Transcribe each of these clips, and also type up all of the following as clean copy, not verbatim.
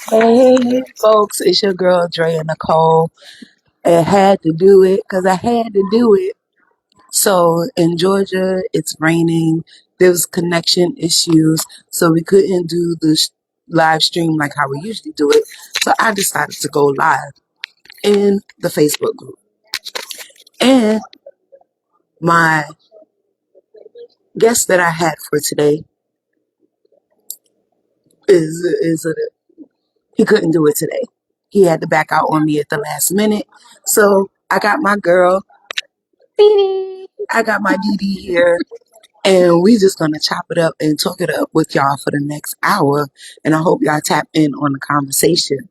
Hey, folks, it's your girl Drea Nicole. I had to do it because I had to do it. So in Georgia, it's raining. There was connection issues, so we couldn't do the live stream like how we usually do it. So I decided to go live in the Facebook group. And my guest that I had for today is he couldn't do it today. He had to back out on me at the last minute. So I got my girl, Dee. I got my Dee here. And we just gonna chop it up and talk it up with y'all for the next hour. And I hope y'all tap in on the conversation.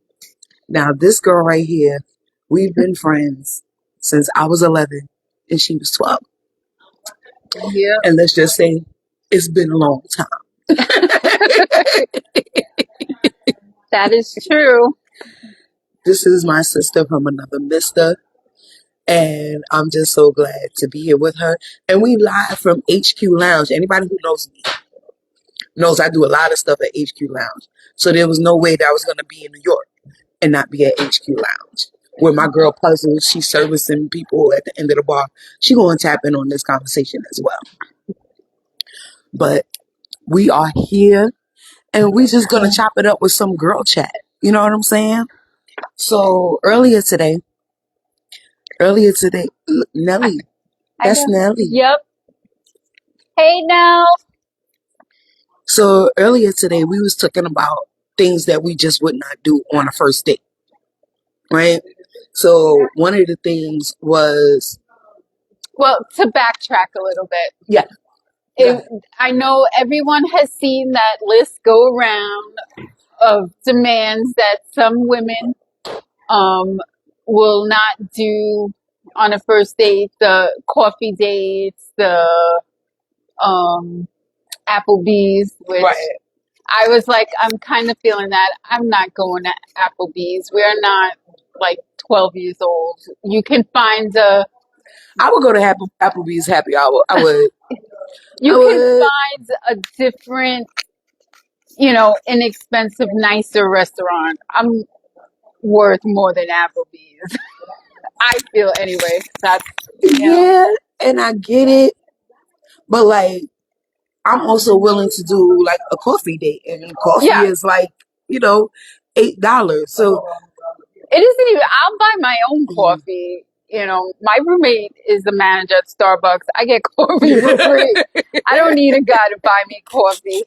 Now, this girl right here, we've been friends since I was 11 and she was 12. Yeah. And let's just say it's been a long time. That is true. This is my sister from another mister. And I'm just so glad to be here with her. And we live from HQ Lounge. Anybody who knows me knows I do a lot of stuff at HQ Lounge. So there was no way that I was going to be in New York and not be at HQ Lounge. Where my girl Puzzle, she's servicing people at the end of the bar. She going to tap in on this conversation as well. But we are here and we just going to chop it up with some girl chat. You know what I'm saying? So earlier today, Nelly. That's Nelly. Yep. Hey now. So earlier today, we was talking about things that we just would not do on a first date, right? So one of the things was, Well, to backtrack a little bit. Yeah. I know everyone has seen that list go around of demands that some women will not do on a first date, the coffee dates, the Applebee's, which Right. I was like, I'm kind of feeling that. I'm not going to Applebee's. We're not like 12 years old. You can find I would go to Applebee's happy hour. I would. you can find a different, inexpensive, nicer restaurant. I'm worth more than Applebee's. I feel anyway. That's Yeah, and I get it, but like, I'm also willing to do like a coffee date, and coffee is like, $8. So it isn't even. I'll buy my own coffee. My roommate is the manager at Starbucks. I get coffee for free. I don't need a guy to buy me coffee.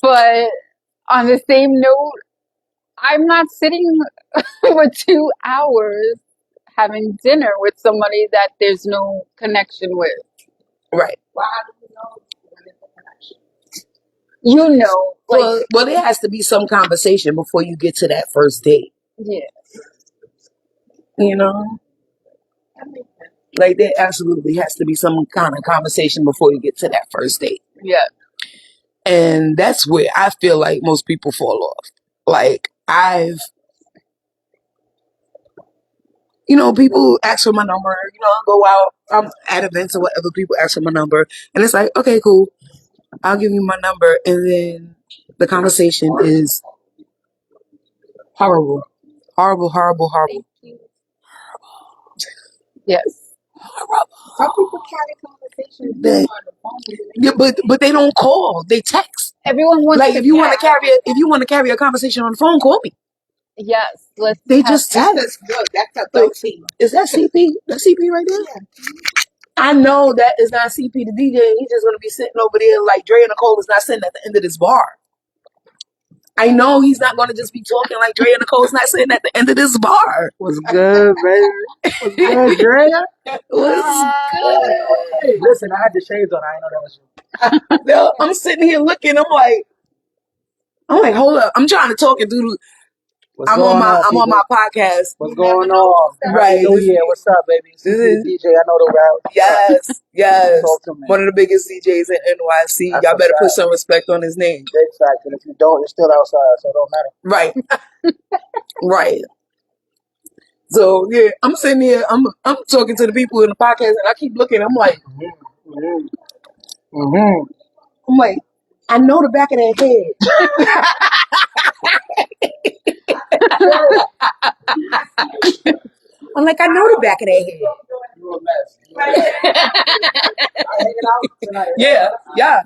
But on the same note, I'm not sitting for 2 hours having dinner with somebody that there's no connection with. Right. Well, there has to be some conversation before you get to that first date. Yeah. Like there absolutely has to be some kind of conversation before you get to that first date. Yeah. And that's where I feel like most people fall off. Like people ask for my number, I go out, I'm at events or whatever, people ask for my number. And it's like, okay, cool. I'll give you my number. And then the conversation is horrible. Horrible, horrible, horrible. Yes. Horrible. Some people carry conversations but they don't call. They text. Everyone wants like to if you want to carry a conversation on the phone, call me. Yes. They just text. That's adult team. Is that CP? That's CP right there? Yeah. I know that is not CP the DJ. He's just gonna be sitting over there like Dre Nicole is not sitting at the end of this bar. I know he's not gonna just be talking like Dre Nicole's not sitting at the end of this bar. What's good, baby? What's good, Drea? What's good? Listen, I had the shades on. I didn't know that was you. No, I'm sitting here looking. I'm like, hold up. I'm trying to talk and do. I'm on my podcast. What's going on? Right. New Year. What's up, baby? This is DJ. I know the route. Yes. Talk to me. One of the biggest DJs in NYC. That's Y'all better put some respect on his name. Exactly. And if you don't, you're still outside, so it don't matter. Right. Right. So yeah, I'm sitting here. I'm talking to the people in the podcast, and I keep looking. I'm like, I'm like, I know the back of that head. I'm like, I know the back of that head. Yeah, yeah.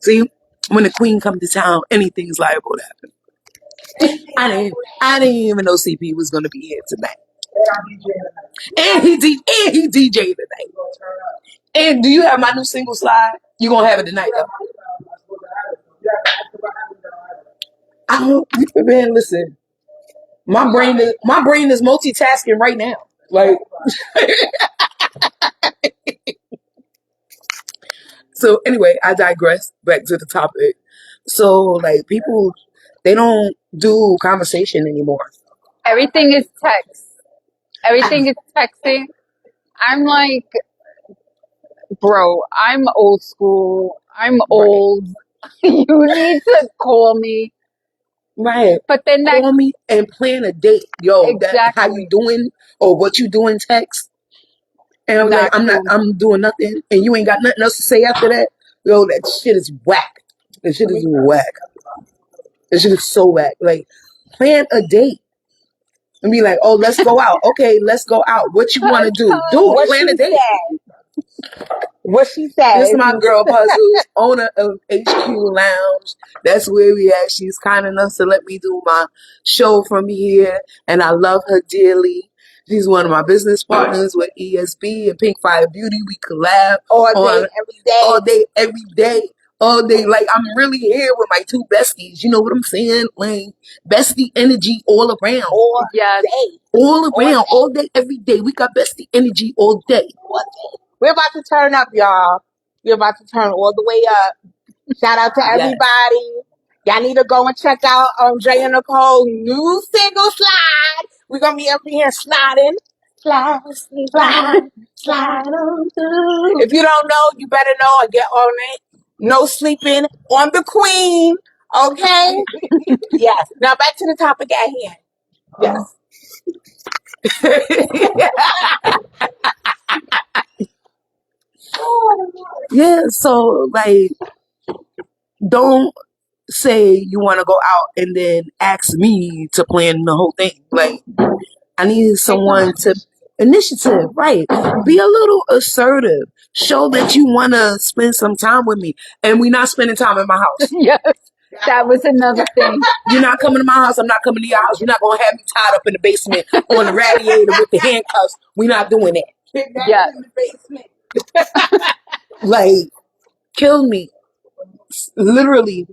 See, when the queen comes to town, anything's liable to happen. I didn't even know CP was gonna be here tonight. And he DJ'd tonight. And do you have my new single slide? You gonna have it tonight though. I don't, man, listen. My brain is multitasking right now. Like so anyway, I digress. Back to the topic. So like people they don't do conversation anymore. Everything is text. Everything is texting. I'm like, bro, I'm old school. I'm old. You need to call me. Right. But then that Call me and plan a date. Yo, that how you exactly doing or what you doing text. And I'm like, not I'm doing nothing and you ain't got nothing else to say after that. Yo, that shit is whack. That shit is whack. That shit is so whack. Like, plan a date. And be like, oh, let's go out. Okay, let's go out. What you want to do? Do it. Plan a date. What she said. This is my girl Puzzles, owner of HQ Lounge. That's where we at. She's kind enough to let me do my show from here, and I love her dearly. She's one of my business partners with ESB and Pink Fire Beauty. We collab all day, every day. All day, every day. All day. Like, I'm really here with my two besties. You know what I'm saying? Like, bestie energy all around. All yes. day. All around. All day, every day. We got bestie energy all day. We're about to turn up, y'all. We're about to turn all the way up. Shout out to everybody. Y'all need to go and check out Dre and Nicole's new single, Slide. We're going to be up here sliding. Slide, slide, slide on through. If you don't know, you better know and get on it. No sleeping on the queen. Okay? Yes. Now back to the topic at hand. Yes. Yeah, so, like, don't say you want to go out and then ask me to plan the whole thing. Like, I need someone to initiative, right? Be a little assertive. Show that you want to spend some time with me, and we're not spending time in my house. Yes. That was another thing. You're not coming to my house. I'm not coming to your house. You're not gonna have me tied up in the basement on the radiator with the handcuffs. We're not doing that. Yes. In the basement. Like, kill me. Literally,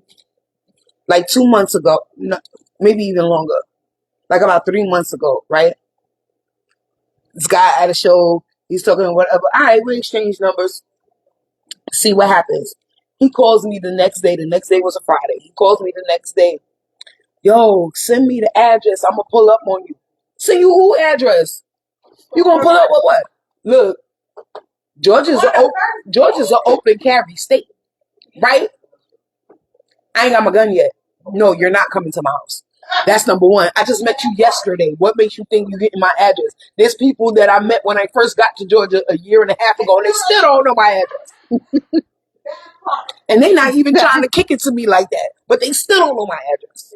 like 2 months ago, no, maybe even longer. Like about 3 months ago, right? This guy at a show, he's talking whatever. All right, we exchange numbers. See what happens. He calls me the next day. The next day was a Friday. He calls me the next day. Yo, send me the address. I'm gonna pull up on you. Send you who address? You gonna pull up with what? Look, Georgia's an open carry state, right? I ain't got my gun yet. No, you're not coming to my house. That's number one. I just met you yesterday. What makes you think you're getting my address? There's people that I met when I first got to Georgia a year and a half ago, and they still don't know my address. And they not even trying to kick it to me like that, but they still don't know my address.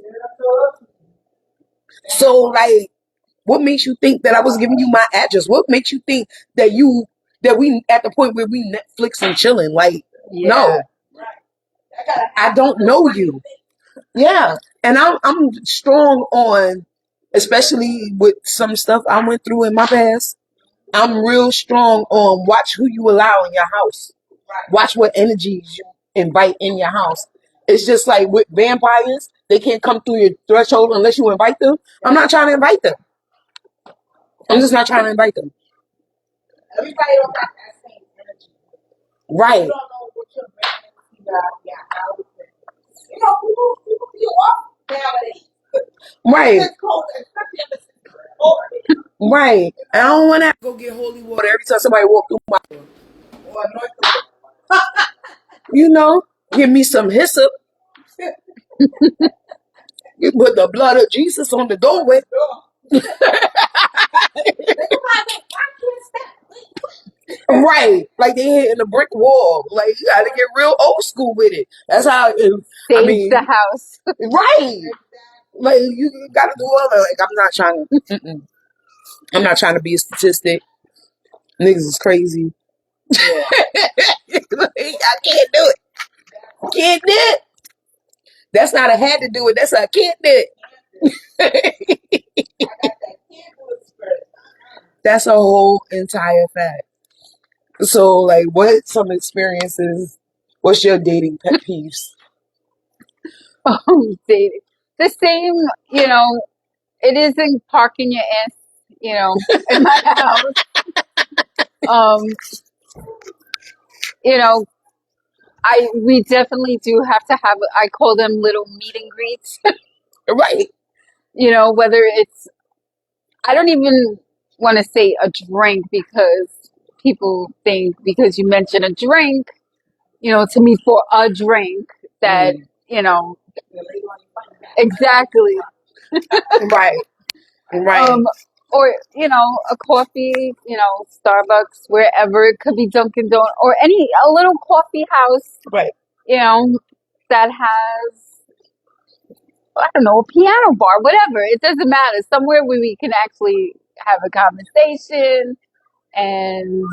So, like, what makes you think that I was giving you my address? What makes you think that we at the point where we Netflix and chilling? Like, no, I don't know you. Yeah, and I'm strong on, especially with some stuff I went through in my past. I'm real strong on watch who you allow in your house. Watch what energies you invite in your house. It's just like with vampires, they can't come through your threshold unless you invite them. I'm not trying to invite them. I'm just not trying to invite them. Everybody don't have that same energy. Right. You don't know what you're bringing to your house. You know, people feel off nowadays. Right. Right. I don't want to go get holy water every time somebody walk through my door. You know, give me some hyssop. You put the blood of Jesus on the doorway. Right. Like they hitting a brick wall. Like you gotta get real old school with it. That's how I Sage mean, the house. right. Like you gotta do all that. Like I'm not trying to be a statistic. Niggas is crazy. Like, I can't do it. Can't do it. That's not a had to do it. That's a can't do it. That's a whole entire fact. So, like, what some experiences? What's your dating pet peeves? Dating. The same, it isn't parking your ass, in my house. Um, you know, we definitely do have to have, I call them little meet and greets. Right. Whether it's, I don't even want to say a drink because people think because you mention a drink, to me for a drink that, exactly. Right. Right. Or, a coffee, Starbucks, wherever. It could be Dunkin' Donuts or a little coffee house, Right. That has, I don't know, a piano bar, whatever. It doesn't matter. Somewhere where we can actually have a conversation and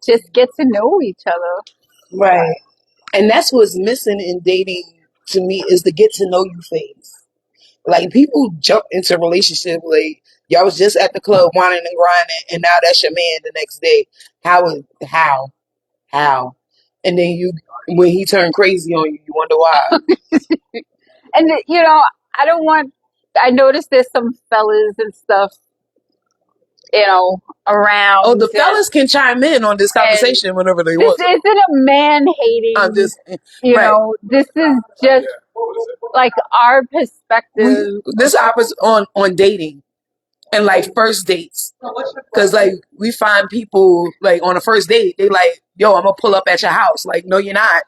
just get to know each other. Right. And that's what's missing in dating to me is the get to know you phase. Like people jump into a relationship like y'all was just at the club whining and grinding and now that's your man the next day. How? And then when he turned crazy on you, you wonder why. And, I don't want, I noticed there's some fellas and stuff, around. Oh, the fellas can chime in on this conversation whenever they This want. isn't a man hating, I'm just right. This is just like our perspective. This happens on dating and like first dates. Cause like we find people like on a first date, they like, yo, I'm gonna pull up at your house. Like, no, you're not.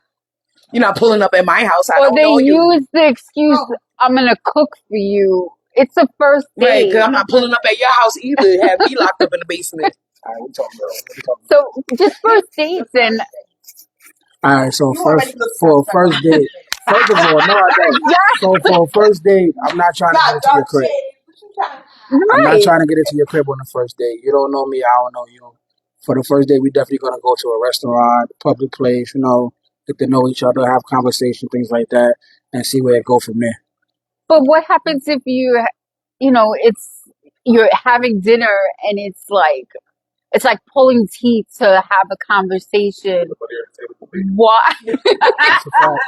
You're not pulling up at my house. I Or don't they know you. use the excuse, I'm gonna cook for you. It's a first Right, date. because I'm not pulling up at your house either. Have me locked up in the basement. All right, we talking about. So just first dates and All right, so for a first date, first of all, no, I don't. So for a first date, I'm not trying to get into your crib. I'm not right. trying to get into your crib on the first date. You don't know me, I don't know you. For the first date, we definitely gonna go to a restaurant, public place, get to know each other, have conversation, things like that, and see where it go from there. But what happens if you're having dinner and it's like pulling teeth to have a conversation. Why? That's a fact.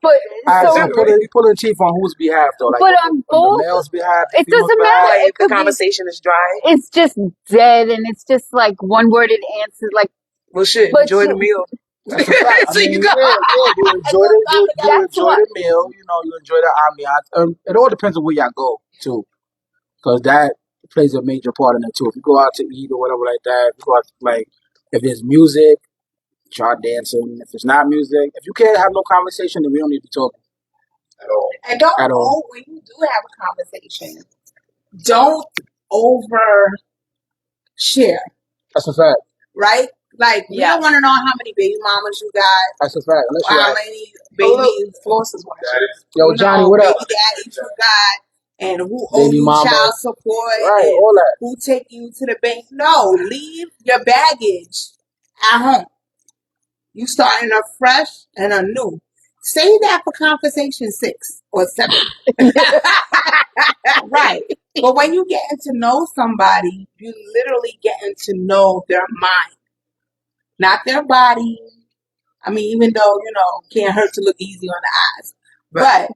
But All right, so pulling teeth on whose behalf though? Like but on on the both, male's behalf, the it female's doesn't behalf? matter. It The could be, conversation is dry. it's just dead and it's just like one worded answers. Like, Well, shit, but enjoy the meal. That's a fact. So you go. You enjoy you That's enjoy what- the meal. You enjoy the ambiance. It all depends on where y'all go too, because that plays a major part in it too. If you go out to eat or whatever like that, if you go out if there's music, try dancing. If it's not music, if you can't have no conversation, then we don't need to talk at all. And don't At all. when you do have a conversation, don't over share, That's a fact. right? Like we don't want to know how many baby mamas you got, That's a fact. Unless you how have, many baby flosses, yo, Johnny, what up? baby daddies you got, and who owe Baby you mama. child support, Right, and all that. who take you to the bank. No, leave your baggage at home. You starting afresh and anew. Save that for conversation 6 or 7. Right. But when you getting to know somebody, you literally getting to know their mind, not their body. I mean, even though, can't hurt to look easy on the eyes. But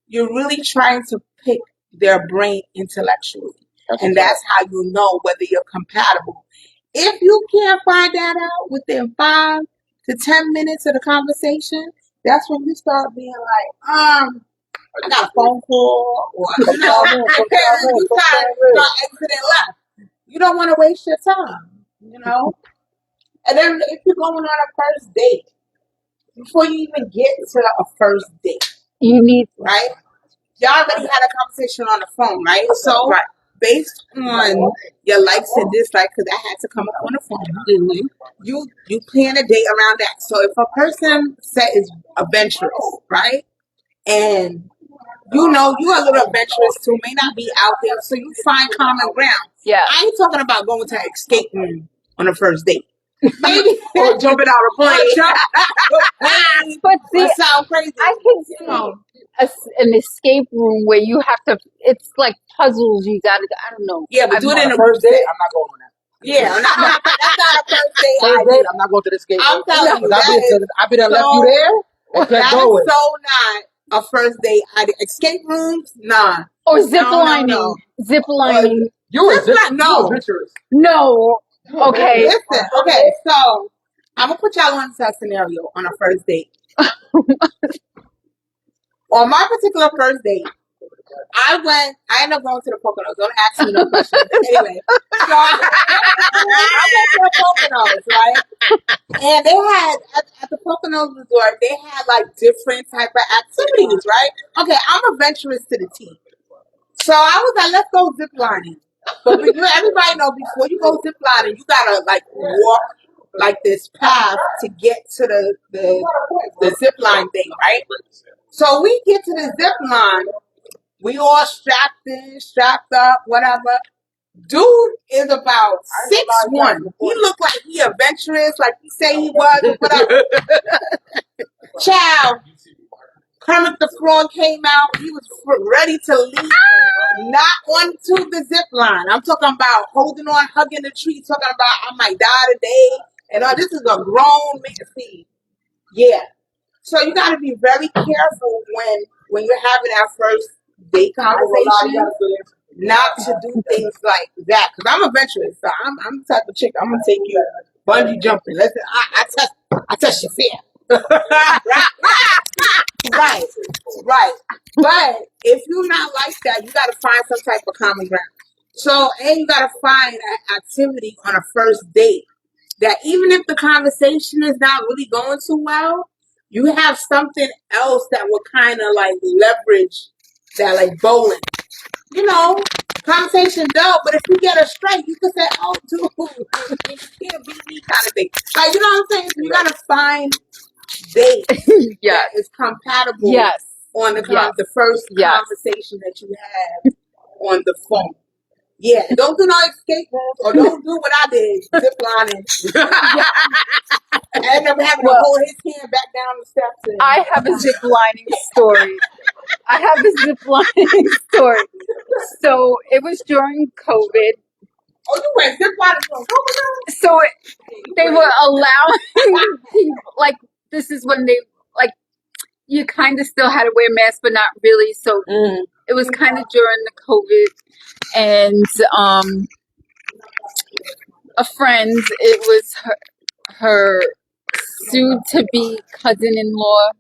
you're really trying to pick their brain intellectually. And that's how you know whether you're compatible. If you can't find that out within 5 to 10 minutes of the conversation, that's when you start being like, I got a phone call, or you start exiting left. You don't want to waste your time, And then if you're going on a first date, before you even get to a first date, you need right? Y'all already had a conversation on the phone, right? So based on your likes and dislikes, because that had to come up on the phone. You plan a date around that. So if a person is adventurous, right, and you know you're a little adventurous too, may not be out there, so you find common ground. Yeah. I ain't talking about going to an escape room on a first date. Maybe or jumping out of a plane. But see, that sound crazy. I can see an escape room where you have to. It's like puzzles. You got to. I don't know. Yeah, but do it On in the a first date, I'm not going on that. Yeah, that's not a first date. First date, I'm not going to the escape room. I'm telling you, I've been left you there. That is so not a first date. Escape rooms, nah. Or zip lining. Zip lining. You're adventurous. No. Okay. Listen. Okay. So I'm gonna put y'all on that scenario on a first date. On my particular first date, I ended up going to the Poconos. Don't ask me no questions. Anyway, so I went to the Poconos, right? And they had at the Poconos Resort, they had like different type of activities, right? Okay, I'm adventurous to the T. So I was like, let's go zip lining. But everybody know before you go zip lining, you gotta like walk like this path to get to the zip line thing, right? So we get to the zip line, we all strapped in, strapped up, whatever. Dude is about 6'1". He looked like he adventurous, like he say he was, whatever. Child, Kermit the Frog came out. He was ready to leap, not onto the zip line. I'm talking about holding on, hugging the tree, talking about I might die today. And this is a grown man. See, yeah. So you got to be very careful when you're having that first date conversation, not to do things like that. Because I'm adventurous, so I'm the type of chick. I'm gonna take you bungee jumping. Listen, I test your fear. Right. But if you're not like that, you got to find some type of common ground. So, and you got to find an activity on a first date that even if the conversation is not really going too well, you have something else that will kind of like leverage that, like bowling. You know, conversation dull, but if you get a strike, you can say, "Oh, dude, you can't beat me," kind of thing. Like, you know what I'm saying? So you got to find date that is compatible on the first conversation that you have on the phone. Yeah, don't do no escape rooms or don't do what I did, zip lining. I ended up having to hold his hand back down the steps. I have a zip lining story. So it was during COVID. Oh, you went zip lining from COVID? So they were allowing people, like, this is when they, like, you kind of still had to wear masks, but not really. So it was kind of during the COVID. And a friend, it was her soon-to-be cousin-in-law,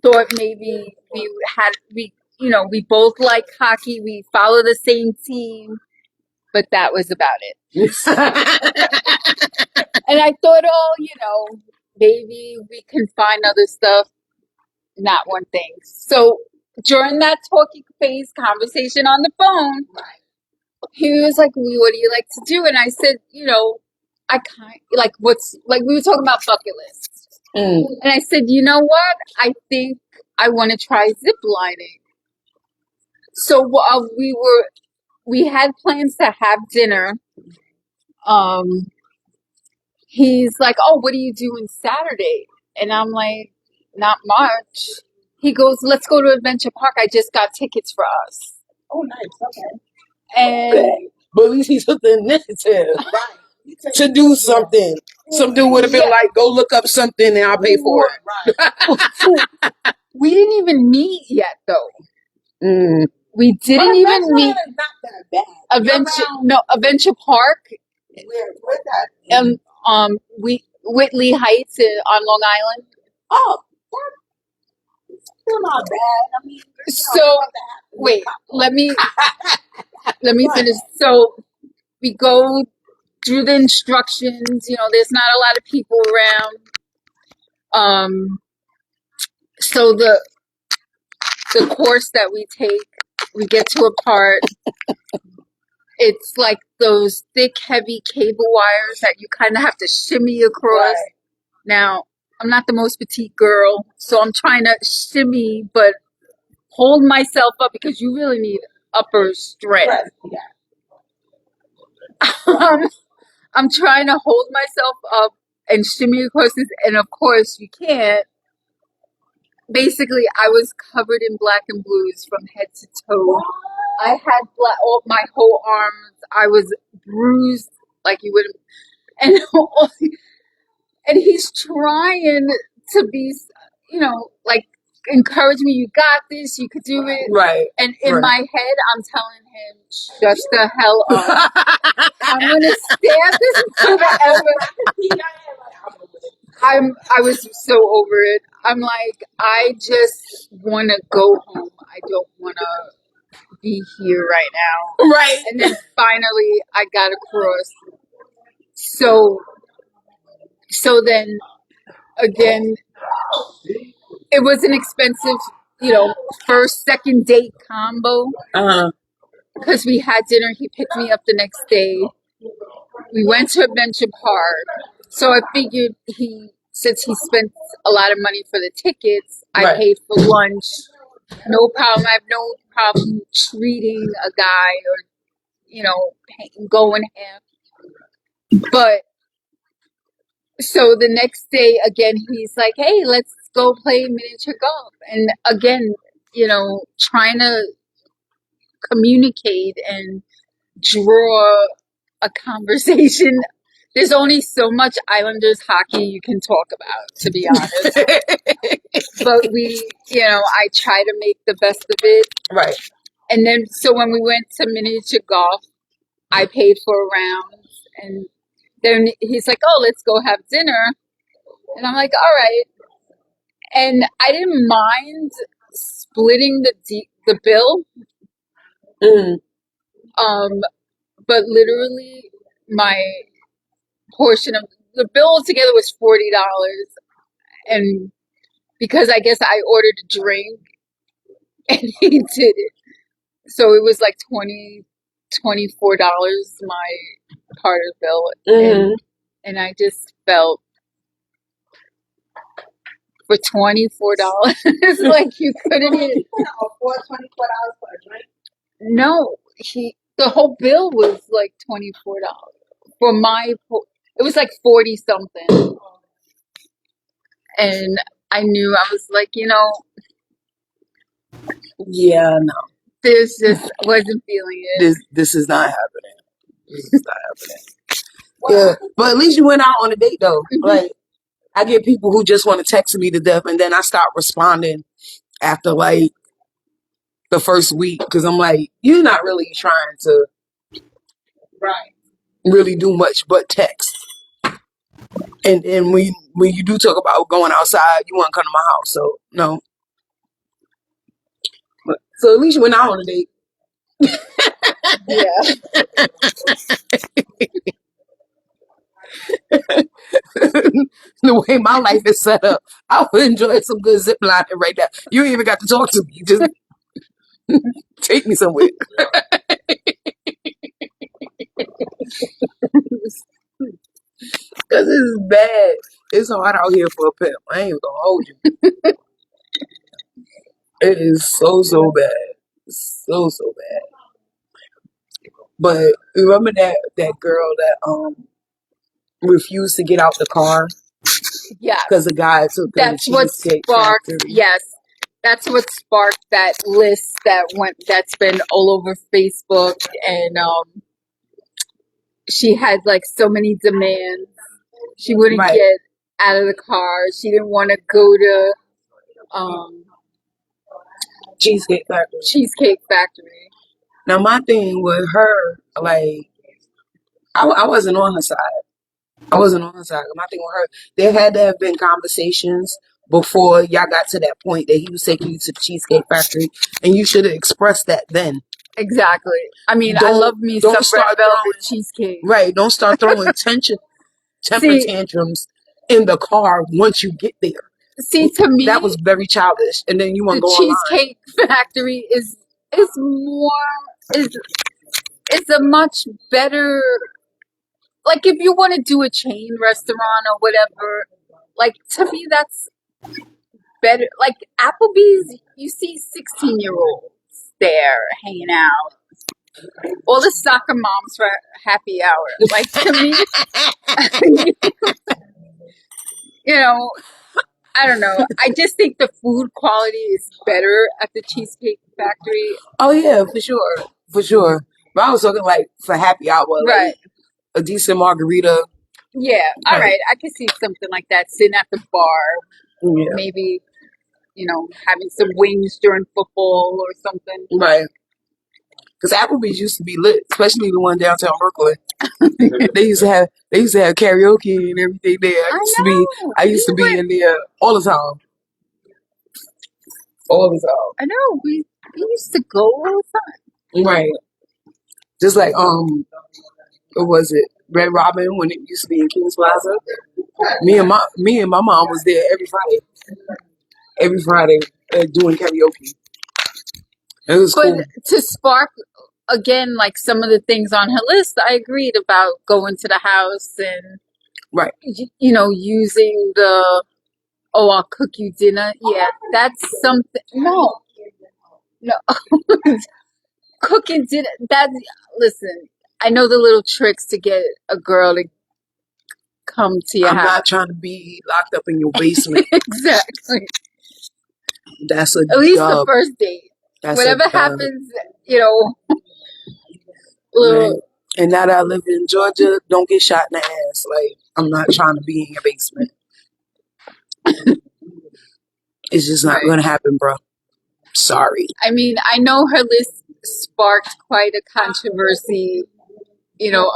thought maybe we both like hockey, we follow the same team, but that was about it. And I thought, maybe we can find other stuff. Not one thing. So during that talking phase conversation on the phone, he was like, "What do you like to do?" And I said, I we were talking about bucket lists. And I said, you know what? I think I want to try zip lining. So while we had plans to have dinner, he's like, "Oh, what are you doing Saturday?" And I'm like, "Not much." He goes, "Let's go to Adventure Park. I just got tickets for us." Oh, nice. Okay. And but at least he took the initiative to do something. Some dude would have been like, "Go look up something and I'll pay for it." Right. We didn't even meet yet, though. We didn't even meet. Not that bad. Adventure Park. Where's that? Whitley Heights on Long Island. Oh, that's still not bad. I mean, so wait, let me finish. So we go through the instructions. There's not a lot of people around. So the course that we take we get to a part. It's like those thick, heavy cable wires that you kind of have to shimmy across. Right. Now, I'm not the most petite girl, so I'm trying to shimmy, but hold myself up because you really need upper strength. Right. um, I'm trying to hold myself up and shimmy across this, and of course you can't. Basically, I was covered in black and blues from head to toe. I had all my whole arms. I was bruised like you wouldn't. And and he's trying to be, like encourage me. You got this. You could do it. Right. And in my head, I'm telling him, shut the hell up. I'm gonna stab this forever. I was so over it. I'm like, I just want to go home. I don't want to be here right now. Right. And then finally, I got across. So then again, it was an expensive, first, second date combo because we had dinner. He picked me up the next day. We went to Adventure Park. So I figured since he spent a lot of money for the tickets, I Right. paid for lunch. No problem. I have no problem treating a guy or, going half. But so the next day, again, he's like, hey, let's go play miniature golf. And again, trying to communicate and draw a conversation. There's only so much Islanders hockey you can talk about, to be honest. But I try to make the best of it. Right. And then, so when we went to miniature golf, I paid for a round. And then he's like, oh, let's go have dinner. And I'm like, all right. And I didn't mind splitting the bill. But literally my portion of the bill altogether was $40. And because I guess I ordered a drink and he did it. So it was like $24 my part of the bill. And I just felt for $24, like you couldn't even afford $24 for a drink. No, the whole bill was like $24 for it was like 40 something. And I knew, I was like, Yeah, no. this just wasn't feeling it. This is not happening. This is not happening. Yeah, but at least you went out on a date though. Like, I get people who just want to text me to death, and then I stop responding after like the first week because I'm like, you're not really trying to really do much but text. And when you do talk about going outside, you want to come to my house. So no. So at least you went out on a date. Yeah. The way my life is set up, I would enjoy some good zip lining right now. You ain't even got to talk to me. Just take me somewhere. Because this is bad. It's hard out here for a pimp. I ain't even gonna hold you. It is so bad. So bad. But remember that girl that refused to get out the car? Yeah. Because the guy took her That's to what Cheesecake sparked. Factory. Yes. That's what sparked that list that's been all over Facebook, and she had like so many demands. She wouldn't get out of the car. She didn't want to go to Cheesecake Factory. Now my thing with her, like, I wasn't on her side. I wasn't on her side. My thing with her, there had to have been conversations before y'all got to that point that he was taking you to the Cheesecake Factory, and you should have expressed that then. Exactly. I mean, I love me some red velvet cheesecake. Right. Don't start throwing temper tantrums in the car once you get there. See, to me, that was very childish. And then you want to go online. The Cheesecake Factory is is more is a much better, like if you want to do a chain restaurant or whatever, like to me that's better. Like Applebee's, you see 16-year-olds there hanging out, all the soccer moms for happy hour. Like to me, you know, I don't know. I just think the food quality is better at the Cheesecake Factory. Oh yeah, for sure. But I was talking like for happy hour, Right. like a decent margarita. Yeah. All Like, right. I could see something like that sitting at the bar, yeah, maybe, having some wings during football or something. right. Because Applebee's used to be lit, especially the one downtown Brooklyn. They used to have karaoke and everything there. I I know. used to be in there all the time. All the time. I know. We used to go all the time. Right. Just like what was it? Red Robin when it used to be in Kings Plaza. Me and my mom was there every Friday. Every Friday doing karaoke. It was But cool. to spark again, like some of the things on her list, I agreed about going to the house and Right. using the I'll cook you dinner. Yeah, that's something. No, cooking dinner. Listen. I know the little tricks to get a girl to come to your I'm house. not trying to be locked up in your basement. Exactly. That's a At least the dub. first date. That's Whatever a dub. happens, Man. little. And now that I live in Georgia, don't get shot in the ass. Like, I'm not trying to be in your basement. It's just not Right. going to happen, bro. Sorry. I mean, I know her list sparked quite a controversy,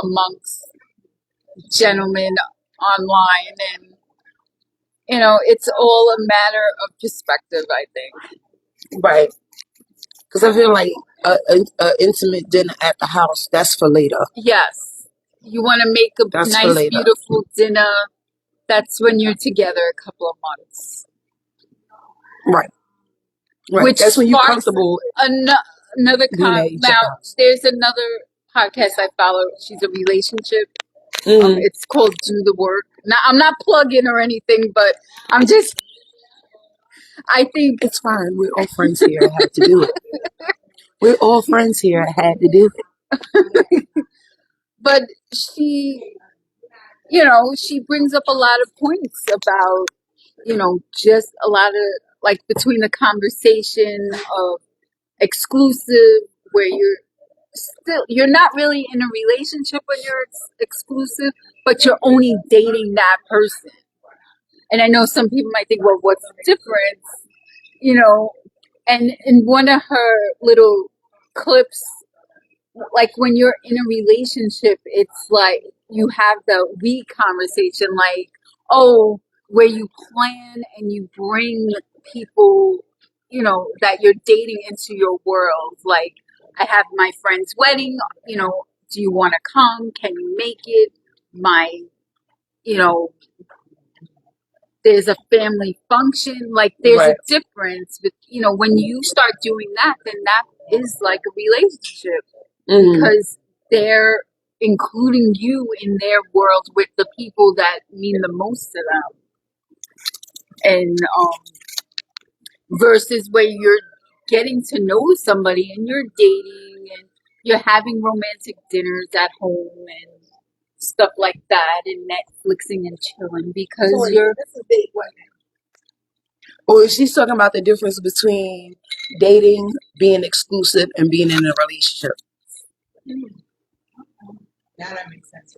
amongst gentlemen online, and it's all a matter of perspective, I think. Right. Because I feel like a intimate dinner at the house, that's for later. Yes, you want to make a That's for nice, later. beautiful dinner. That's when you're together a couple of months. Right. Right. Which That's when you're sparks comfortable another being at each now. house. There's another podcast I follow. She's a relationship. Mhm. It's called Do the Work. Now, I'm not plugging or anything, but I think It's fine. We're all friends here. I had to do it. We're all friends here. I had to do it. but she, she brings up a lot of points about, just a lot of, like, between the conversation of exclusive, where you're not really in a relationship when you're exclusive, but you're only dating that person. And I know some people might think, well, what's the difference? And in one of her little clips, like when you're in a relationship, it's like you have the we conversation, like, oh, where you plan and you bring people, that you're dating into your world. Like, I have my friend's wedding, do you want to come? Can you make it? You know, there's a family function. Like, there's Right. a difference with, when you start doing that, then that is like a relationship. Mhm. Because they're including you in their world with the people that mean the most to them. And versus where you're getting to know somebody and you're dating and you're having romantic dinners at home and stuff like that, and Netflixing and chilling because This is big one. Or she's talking about the difference between dating, being exclusive, and being in a relationship. Now that makes sense.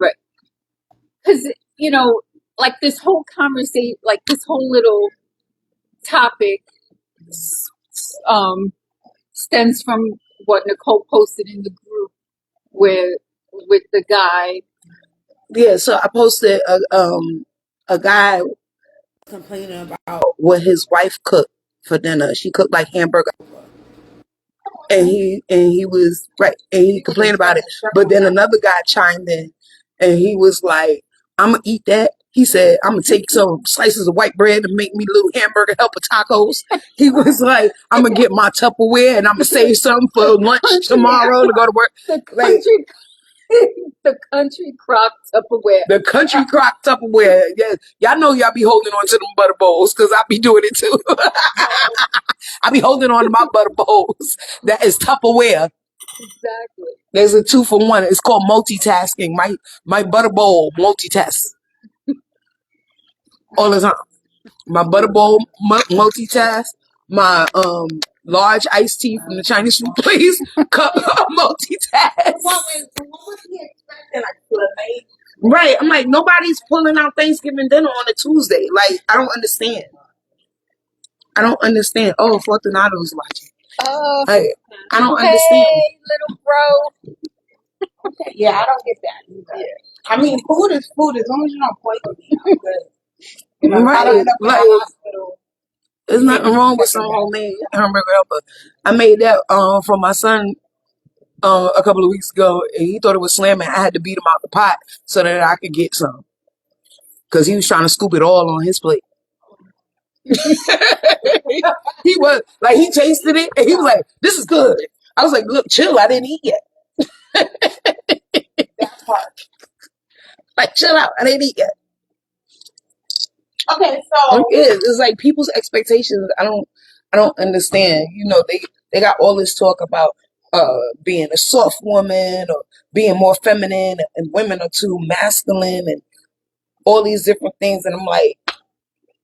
right, because like this whole conversation, like this whole little topic stems from what Nicole posted in the group with the guy. Yeah, so I posted a guy complaining about what his wife cooked for dinner. She cooked like hamburger, and he was right, and he complained about it. But then another guy chimed in, and he was like, "I'm gonna eat that. He said, I'm going to take some slices of white bread and make me little hamburger helper tacos. He was like, I'm going to get my Tupperware and I'm going to save some for lunch tomorrow to go to work. The Like, country crock Tupperware. the country crock Tupperware. Yeah, y'all know y'all be holding on to them butter bowls because I be doing it too. I be holding on to my butter bowls. That is Tupperware. Exactly. There's a 2-for-1. It's called multitasking. My butter bowl multitask all the time. My butter bowl multitask. My large iced tea from the Chinese food place cup multitask. What was he expecting? Like filet? Right. I'm like, nobody's pulling out Thanksgiving dinner on a Tuesday. Like, I don't understand. Oh, Fortunato's watching. Like, I don't understand. Hey, little bro. Okay, yeah, I don't get that either. Yeah. I mean, food is food. As long as you don't poison me, I'm good. You know, if I don't end up in Like, the hospital. there's nothing wrong with some homemade hamburger helper. I made that for my son a couple of weeks ago, and he thought it was slamming. I had to beat him out the pot so that I could get some, because he was trying to scoop it all on his plate. He was like, he tasted it, and he was like, "This is good." I was like, "Look, chill. I didn't eat yet." That part. Like, chill out. I didn't eat yet. Okay, so It's like people's expectations. I don't understand. You know, they got all this talk about being a soft woman or being more feminine, and women are too masculine, and all these different things. And I'm like,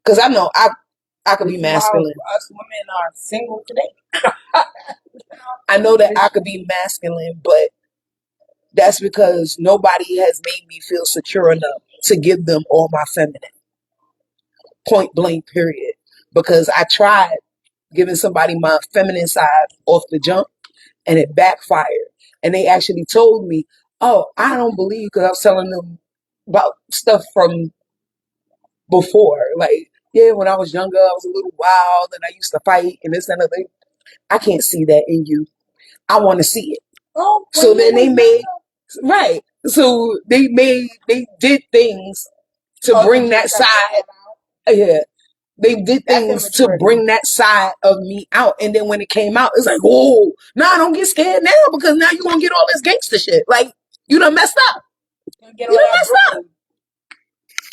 because I know I could be masculine. Us women are single today. I know that I could be masculine, but that's because nobody has made me feel secure enough to give them all my feminine. Point blank, period. Because I tried giving somebody my feminine side off the jump, and it backfired. And they actually told me, "Oh, I don't believe," because I was telling them about stuff from before. Like, yeah, when I was younger, I was a little wild and I used to fight and this and that. I can't see that in you. I want to see it. Oh, So then they made, right. So they did things to bring that side. Yeah. They did things to bring that side of me out. And then when it came out, it's like, whoa, nah, don't get scared now, because now you're going to get all this gangster shit. Like, you done messed up. You done messed up.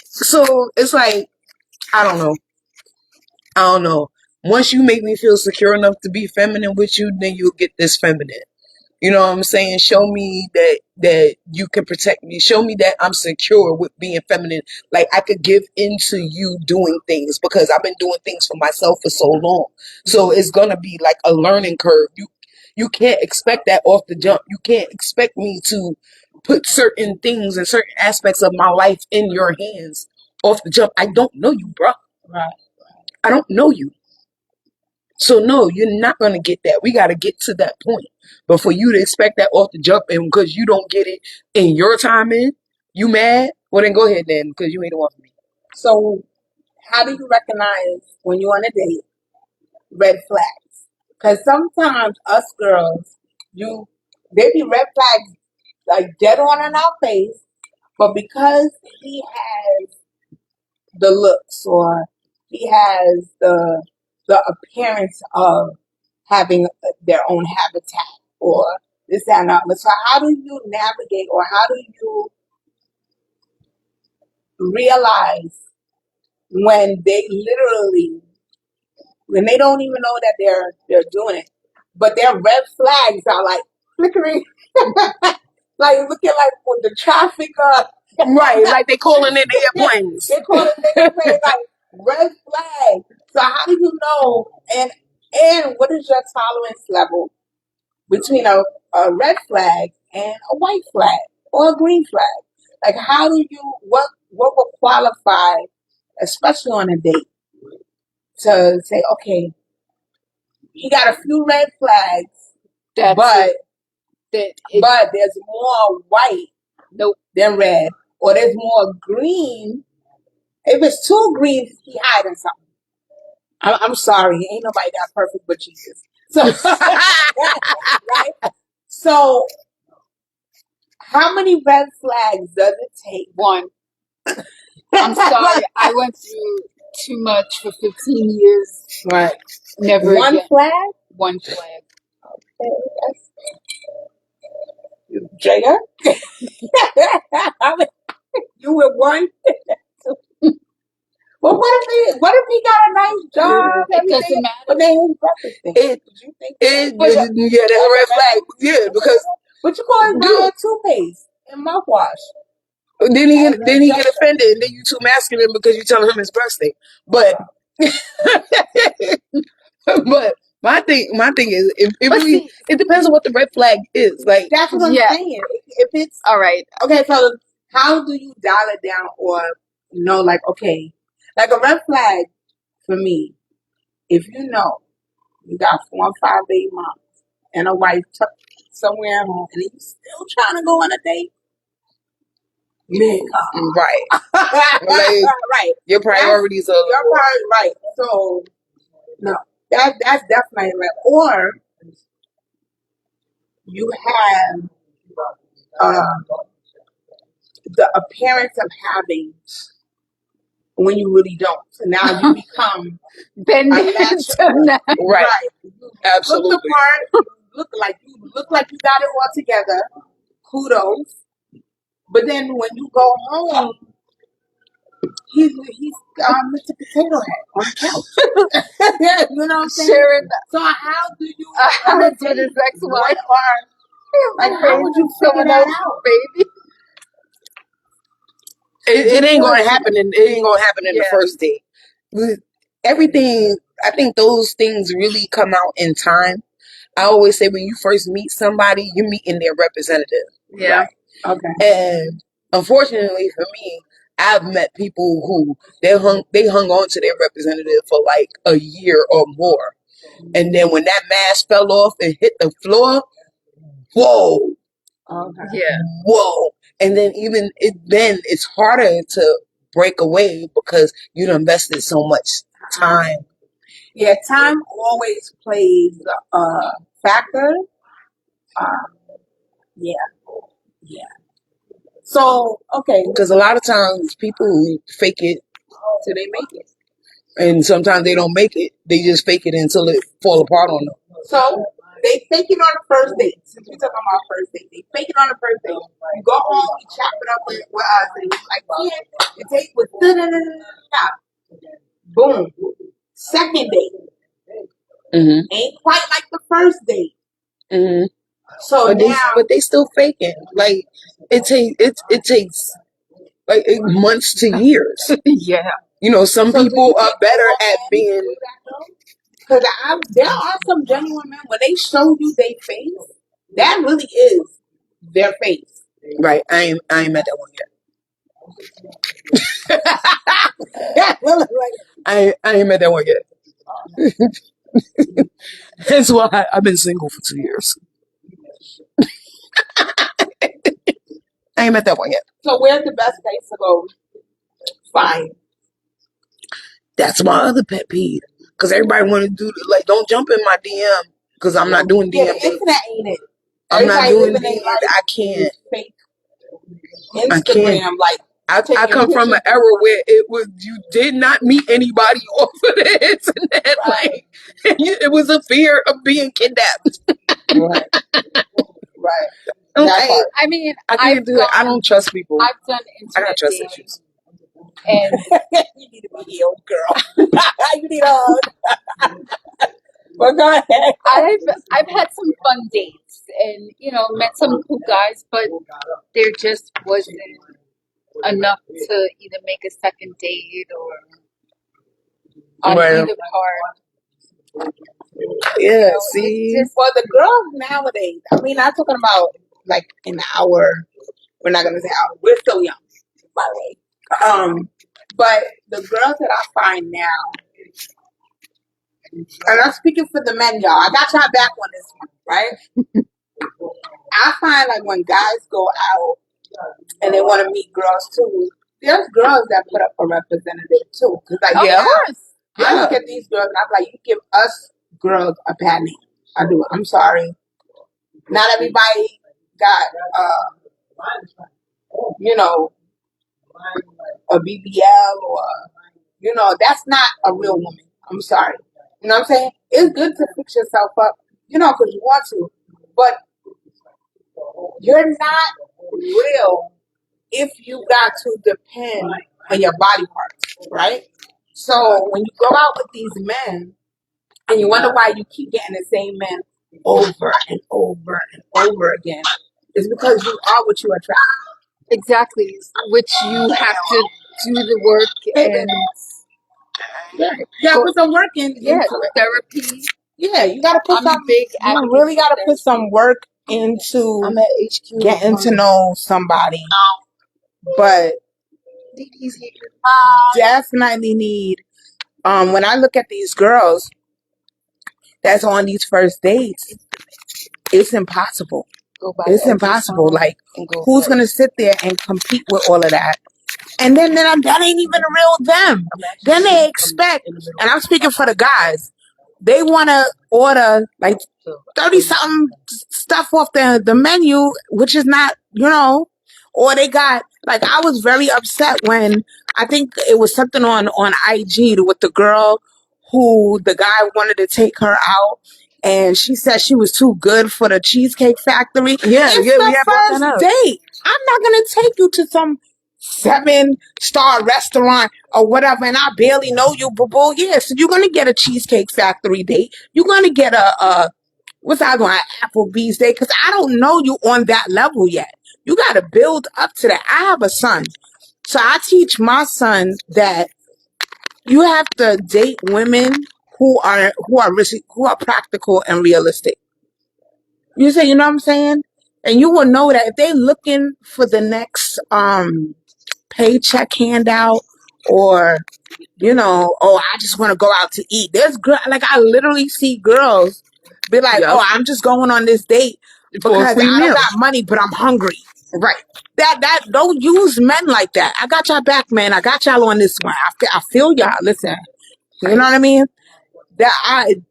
So it's like, I don't know. Once you make me feel secure enough to be feminine with you, then you'll get this feminine. You know what I'm saying? Show me that you can protect me. Show me that I'm secure with being feminine. Like, I could give into you doing things, because I've been doing things for myself for so long. So it's gonna be like a learning curve. You can't expect that off the jump. You can't expect me to put certain things and certain aspects of my life in your hands off the jump. I don't know you, bro. Right. I don't know you. So no, you're not going to get that. We got to get to that point. But for you to expect that off the jump, and because you don't get it in your time in, you mad? Well, then go ahead then, because you ain't the one for me. So how do you recognize when you're on a date red flags? Because sometimes us girls, they be red flags like dead on in our face, but because he has the looks, or he has the appearance of having their own habitat, or this that, and that. So how do you navigate, or how do you realize when they don't even know that they're doing it, but their red flags are like flickering, like looking like with the traffic Right, like they calling in airplanes. They call it airplanes, like red flag. So how do you know? And what is your tolerance level between a red flag and a white flag or a green flag? Like, how do you what will qualify, especially on a date, to say, okay, he got a few red flags, but there's more white than red, or there's more green. If it's too green, he hiding something. I'm sorry, ain't nobody that perfect but Jesus. So, right? So, how many red flags does it take? One. I'm sorry. I went through too much for 15 years. Right. Never One again. flag? One flag. Jada? You with one? Well, what if he got a nice job? It doesn't Everything, matter. but then his breakfast thing. It, You think yeah, that's a red flag. Yeah, because But you call his brother toothpaste and mouthwash. then he get offended, and then you too masculine because you telling him his birthday. But but my thing is it depends on what the red flag is. Like That's what I'm saying. If it's all right. Okay, so how do you dial it down or know, like, okay, like a red flag for me, if you know you got 4 and 5 baby moms and a wife tucked somewhere at home and you still trying to go on a date, man, right, like, right. your priorities are right. So no, that's definitely right. Or you have the appearance of having when you really don't. So now you become Bend a into natural, that. right. You Absolutely. look the part. You look like you got it all together. Kudos. But then when you go home, he's Mr. Potato Head on the couch. You know what I'm saying? Sharing So how do you with his ex-wife. what are like how would you figure that out? Baby. It ain't gonna happen. It ain't gonna happen in the first date. Everything. I think those things really come out in time. I always say when you first meet somebody, you're meeting their representative. Yeah. Right? Okay. And unfortunately for me, I've met people who they hung on to their representative for like a year or more. And then when that mask fell off and hit the floor, whoa. Okay. Yeah. Whoa. And then then it's harder to break away because you invested so much time. Yeah, time always plays a factor. Yeah. So okay, Because a lot of times people fake it so they make it. and sometimes they don't make it. They just fake it until it fall apart on them. So they fake it on the first date. Since we're talking about first date, they fake it on the first date. You go home, you chop it up with us, and you're like, yeah, the date was boom. Second date ain't quite like the first date. Mm-hmm. So But they still faking. Like it takes like months to years. Yeah. You know, some people are better at being. Because there are some genuine men when they show you their face, that really is their face. Right. I ain't met that one yet. I ain't met that one yet. That's why I've been single for 2 years. I ain't met that one yet. So where's the best place to go find? That's my other pet peeve. Because everybody want to do like, don't jump in my DM because I'm not doing Yeah, DM. the internet ain't it. I'm not doing living DM. their life I can't. fake I can't. Instagram, like I come from an era where it was you did not meet anybody off of the internet. Like it was a fear of being kidnapped. right. That part. I mean, I can't do it. I don't trust people. I've done I got internet trust dating, issues. and You need to be healed, girl. You need a hug. But go ahead. I've had some fun dates, and met some cool guys, but there just wasn't enough to either make a second date or on either part. Yeah, see. Well, the girls nowadays, I mean, I'm talking about like an hour. We're not gonna say hour. We're still young, by the way. But the girls that I find now, and I'm speaking for the men, y'all. I got y'all back on this one, right? I find like when guys go out and they want to meet girls too, there's girls that put up a representative too. Cause like, Of course. I look at these girls and I'm like, you give us girls a bad name. I do. I'm sorry. Not everybody got, you know, a BBL or, that's not a real woman. I'm sorry. You know what I'm saying? It's good to fix yourself up, because you want to, but you're not real if you got to depend on your body parts, right? So when you go out with these men and you wonder why you keep getting the same men over and over and over again, it's because you are what you attract. Exactly, which you have to do the work and You gotta put some work into it. therapy. Yeah, you gotta put I'm a some. big You advocate really for gotta put therapy. some work into I'm at HQ. getting to know somebody. But Didi's here. definitely need. When I look at these girls that's on these first dates, it's impossible. Go buy It's the impossible. ultrasound Like, and go who's ahead. gonna sit there and compete with all of that? And then that ain't even real them. Then they expect, and I'm speaking for the guys, they want to order like 30 something stuff off the menu, which is not, or they got, like, I was very upset when I think it was something on IG with the girl who the guy wanted to take her out. And she said she was too good for the Cheesecake Factory. Yeah, It's yeah, we the have brought that first up. date. I'm not going to take you to some 7-star restaurant or whatever, and I barely know you, boo boo. Yeah, so you're gonna get a Cheesecake Factory date. You're gonna get what's I going Applebee's date, because I don't know you on that level yet. You got to build up to that. I have a son, so I teach my son that you have to date women who are practical and realistic. You say, you know what I'm saying? And you will know that if they looking for the next paycheck handout, or oh, I just want to go out to eat. There's like, I literally see girls be like, Yep. oh, I'm just going on this date For a because free I don't meal. got money, but I'm hungry. Right. That don't use men like that. I got y'all back, man. I got y'all on this one. I feel y'all. Listen, you know what I mean?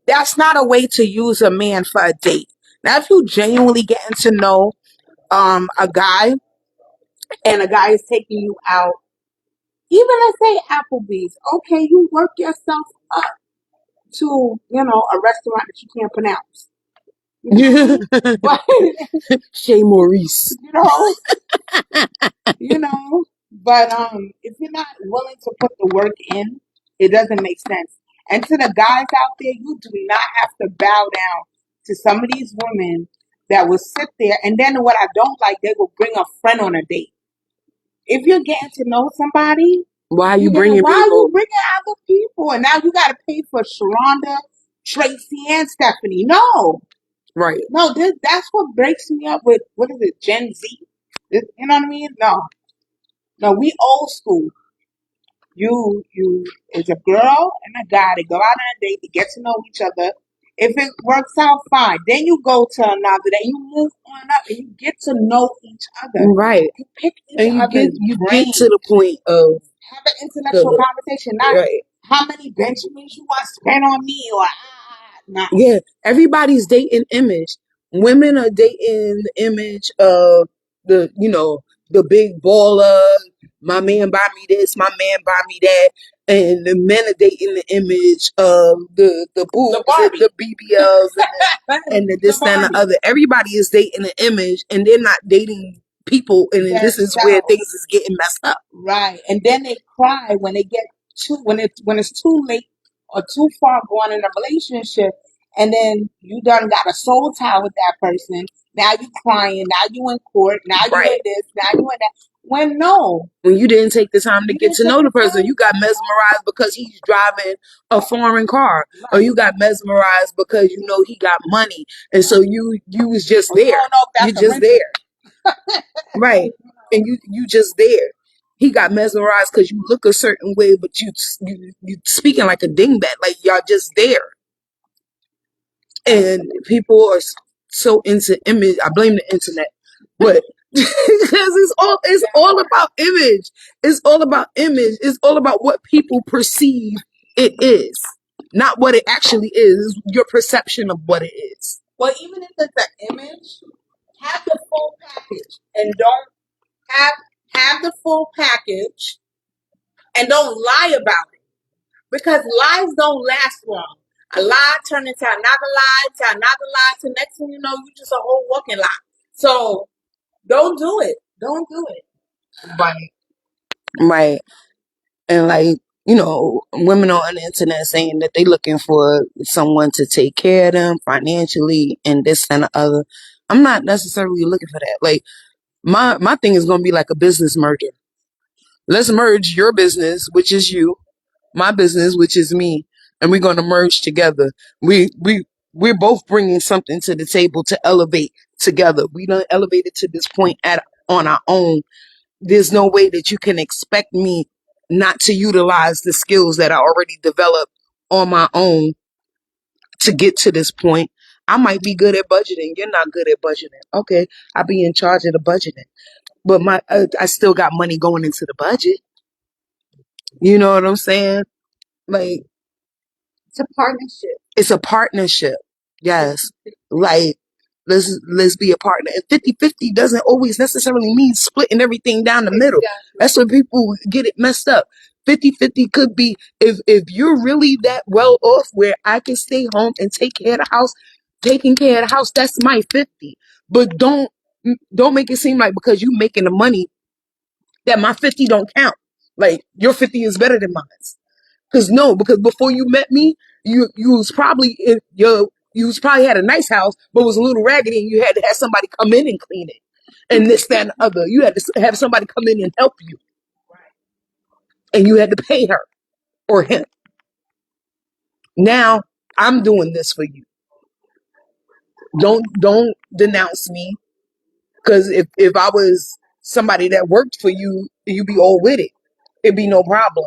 That's not a way to use a man for a date. Now, if you genuinely getting to know a guy, and a guy is taking you out, even let's say Applebee's, okay, you work yourself up to, a restaurant that you can't pronounce. But, Chez Maurice. you know, but if you're not willing to put the work in, it doesn't make sense. And to the guys out there, you do not have to bow down to some of these women that will sit there. And then what I don't like, they will bring a friend on a date. If you're getting to know somebody, Why are you why bringing are you people? bringing other people? And now you got to pay for Sharonda, Tracy, and Stephanie. No, Right. that's what breaks me up with, what is it, Gen Z? You know what I mean? No, we old school. It's a girl and a guy. They go out on a date to get to know each other. If it works out, fine. Then you go to another. Then you move on up and you get to know each other. Right. You pick each And other's you brain. get to the point of Have an intellectual conversation. Not right. how many Benjamins you want to spend on me, or nah. Yeah, everybody's dating image. Women are dating the image of the big baller. My man buy me this, my man buy me that. And the men are dating the image of the boobs, the BBLs, and the this, that, and the other. Everybody is dating an image, and they're not dating people. And then this is where things is getting messed up. Right, and then they cry when they get when it's too late or too far gone in a relationship, and then you done got a soul tie with that person. Now you crying. Now you in court. Now you in this. Now you in that. When you didn't take the time to get to know the person, you got mesmerized because he's driving a foreign car, or you got mesmerized because he got money, and so you was just there. You just there, right? And you just there. He got mesmerized because you look a certain way, but you speaking like a dingbat, like y'all just there. And people are so into image. I blame the internet, but because it's all about image. It's all about image. It's all about what people perceive it is, not what it actually is. Your perception of what it is. Well, even if it's an image, have the full package, and don't have the full package, and don't lie about it. Because lies don't last long. A lie turns into another lie, to another lie, to next thing you know, you just a whole walking lie. So don't do it. Don't do it. Right. Right. And like, you know, women on the internet saying that they looking for someone to take care of them financially and this and the other. I'm not necessarily looking for that. Like my thing is gonna be like a business merger. Let's merge your business, which is you, my business, which is me, and we're gonna merge together. We're both bringing something to the table to elevate together. We done elevated to this point on our own. There's no way that you can expect me not to utilize the skills that I already developed on my own to get to this point. I might be good at budgeting. You're not good at budgeting. Okay, I'll be in charge of the budgeting, but I still got money going into the budget. You know what I'm saying? Like It's a partnership. it's a partnership. Yes. Like let's be a partner. And 50-50 doesn't always necessarily mean splitting everything down the middle. Exactly. That's where people get it messed up. 50-50 could be if you're really that well off where I can stay home and take care of the house, taking care of the house, that's my 50. But don't make it seem like because you making the money that my 50 don't count. Like your 50 is better than mine. Because before you met me, you was probably you was probably had a nice house, but was a little raggedy, and you had to have somebody come in and clean it, and this, that, and the other. You had to have somebody come in and help you, and you had to pay her or him. Now I'm doing this for you. Don't denounce me, because if I was somebody that worked for you, you'd be all with it. It'd be no problem.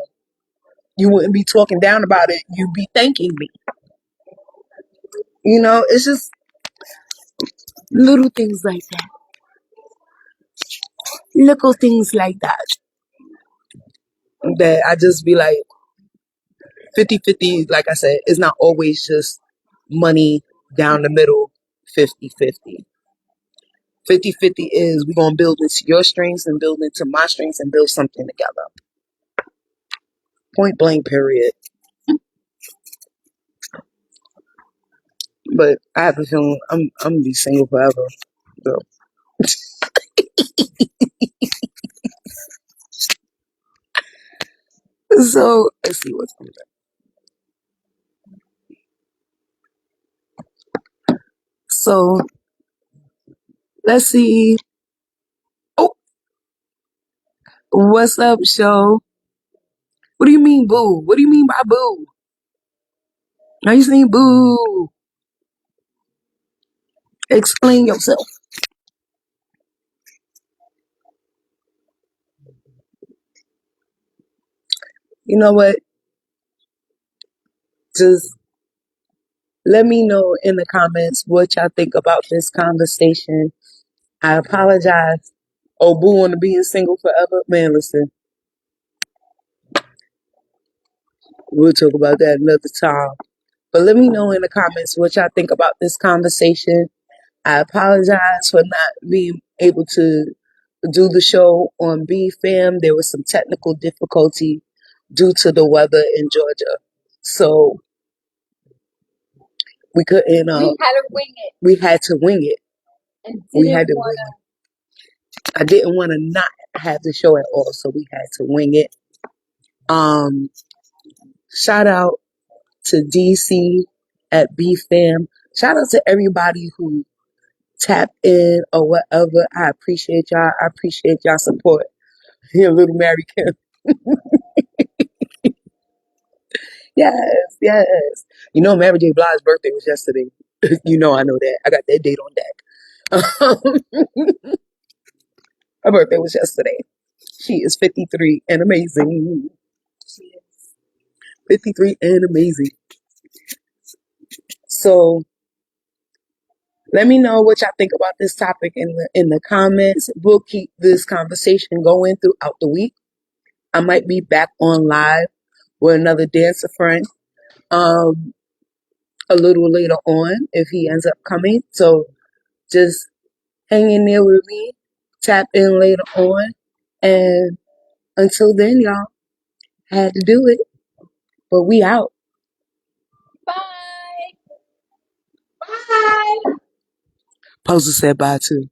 You wouldn't be talking down about it. You'd be thanking me. You know, it's just little things like that. Little things like that. That I just be like 50-50, like I said, it's not always just money down the middle 50-50. 50-50 is we're going to build into your strengths and build into my strengths and build something together. Point blank, period. But I have a feeling I'm going to be single forever. So let's see what's coming up. So let's see. Oh, what's up, show? What do you mean, boo? What do you mean by boo? Are you saying boo? Explain yourself. You know what? Just let me know in the comments what y'all think about this conversation. I apologize. Oh, boo on the being single forever? Man, listen. We'll talk about that another time. But let me know in the comments what y'all think about this conversation. I apologize for not being able to do the show on BFAM. There was some technical difficulty due to the weather in Georgia. So we couldn't, We had to wing it. we had to wing it. And We had didn't to want wing it. I didn't want to not have the show at all, so we had to wing it. Shout out to DC at BFAM. Shout out to everybody who tapped in or whatever. I appreciate y'all. I appreciate y'all support. Here, little Mary Kim. Yes, yes. You know, Mary J. Blige's birthday was yesterday. You know, I know that. I got that date on deck. Her birthday was yesterday. She is 53 and amazing. 53 and amazing. So let me know what y'all think about this topic in the comments. We'll keep this conversation going throughout the week. I might be back on live with another dancer friend a little later on if he ends up coming. So just hang in there with me. Tap in later on. And until then, y'all, Had to do it, but we out. Bye. Bye. Poser said bye too.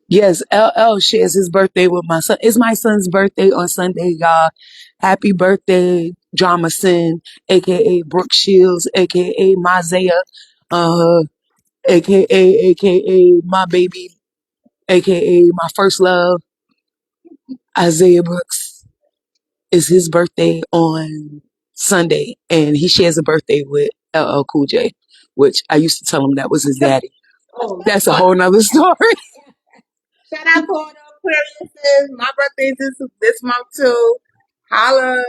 Yes, LL shares his birthday with my son. It's my son's birthday on Sunday, y'all. Happy birthday, Drama Sin, aka Brooke Shields, aka Mazaya, uh, aka my baby, aka my first love, Isaiah Brooks. It's his birthday on Sunday, and he shares a birthday with LL Cool J, which I used to tell him that was his daddy. Oh, That's a whole nother story. shout out to all the Aquariuses. My birthday's this month too. Holla.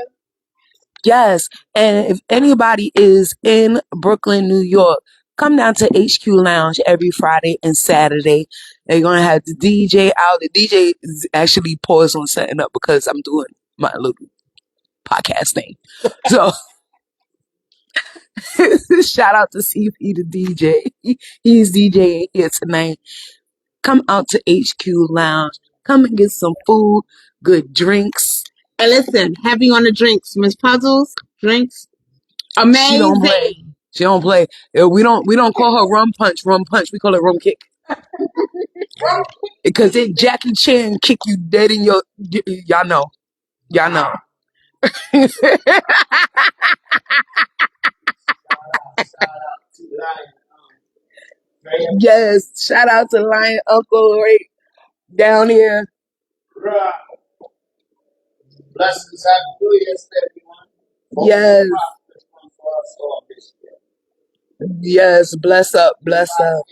Yes. And if anybody is in Brooklyn, New York, come down to HQ Lounge every Friday and Saturday. They're going to have the DJ out. The DJ is actually paused on setting up because I'm doing my little podcast thing. So shout out to CP, the DJ. He's DJing here tonight. Come out to HQ Lounge. Come and get some food, good drinks. And listen, heavy on the drinks. Miss Puzzles, drinks. She don't Amazing. play. She don't play. We don't call her rum punch. We call it rum kick. Because then Jackie Chan kick you dead in your. Y'all know. Y'all know. Yes. Shout out to Lion Uncle right down here. Blessings, happy New Year's to everyone. Yes. Yes. Bless up. Bless up.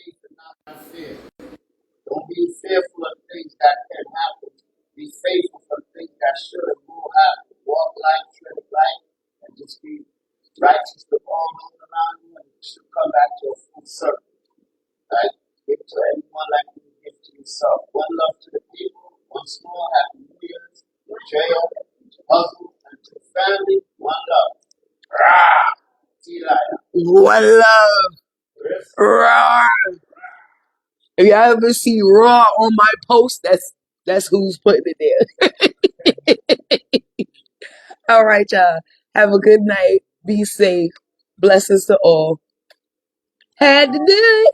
Don't be fearful of things that can happen. Be faithful for things that should and will happen. Walk life, tread life, and just be righteous to all those around you, and you should come back to a full circle. Right? Give to everyone like you give to yourself. One love to the people. Once more, happy New Year's. Jail, hustle, and to the family. One love. Rah! See you later. One love. Raw. If y'all ever see Raw on my post, that's who's putting it there. All right, y'all. Have a good night. Be safe. Blessings to all. Had to do it.